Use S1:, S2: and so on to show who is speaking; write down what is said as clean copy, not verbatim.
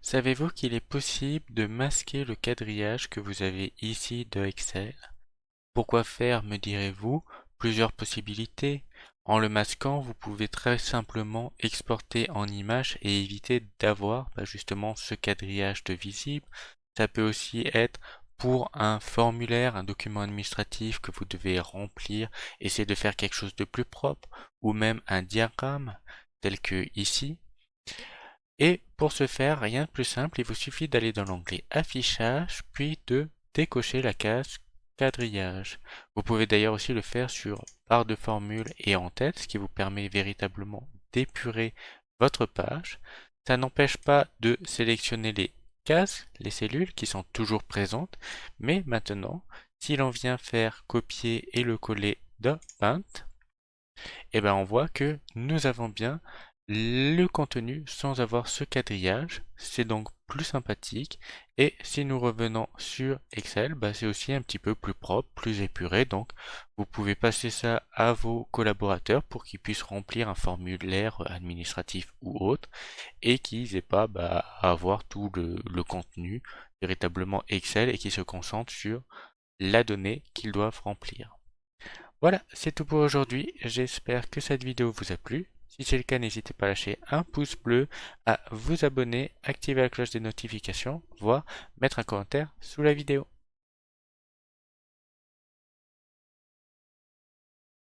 S1: Savez-vous qu'il est possible de masquer le quadrillage que vous avez ici de Excel? Pourquoi faire, me direz-vous? Plusieurs possibilités. En le masquant, vous pouvez très simplement exporter en image et éviter d'avoir justement ce quadrillage de visible. Ça peut aussi être pour un formulaire, un document administratif que vous devez remplir, essayer de faire quelque chose de plus propre, ou même un diagramme, tel que ici. Et pour ce faire, rien de plus simple, il vous suffit d'aller dans l'onglet Affichage, puis de décocher la case Quadrillage. Vous pouvez d'ailleurs aussi le faire sur barre de formule et en tête, ce qui vous permet véritablement d'épurer votre page. Ça n'empêche pas de sélectionner les cases, les cellules qui sont toujours présentes, mais maintenant, si l'on vient faire copier et le coller de Paint, et ben on voit que nous avons bien le contenu sans avoir ce quadrillage. C'est donc plus sympathique. Et si nous revenons sur Excel, c'est aussi un petit peu plus propre, plus épuré. Donc vous pouvez passer ça à vos collaborateurs pour qu'ils puissent remplir un formulaire administratif ou autre et qu'ils n'aient pas à avoir tout le contenu véritablement Excel et qu'ils se concentrent sur la donnée qu'ils doivent remplir. Voilà, c'est tout pour aujourd'hui. J'espère que cette vidéo vous a plu. Si c'est le cas, n'hésitez pas à lâcher un pouce bleu, à vous abonner, activer la cloche des notifications, voire mettre un commentaire sous la vidéo.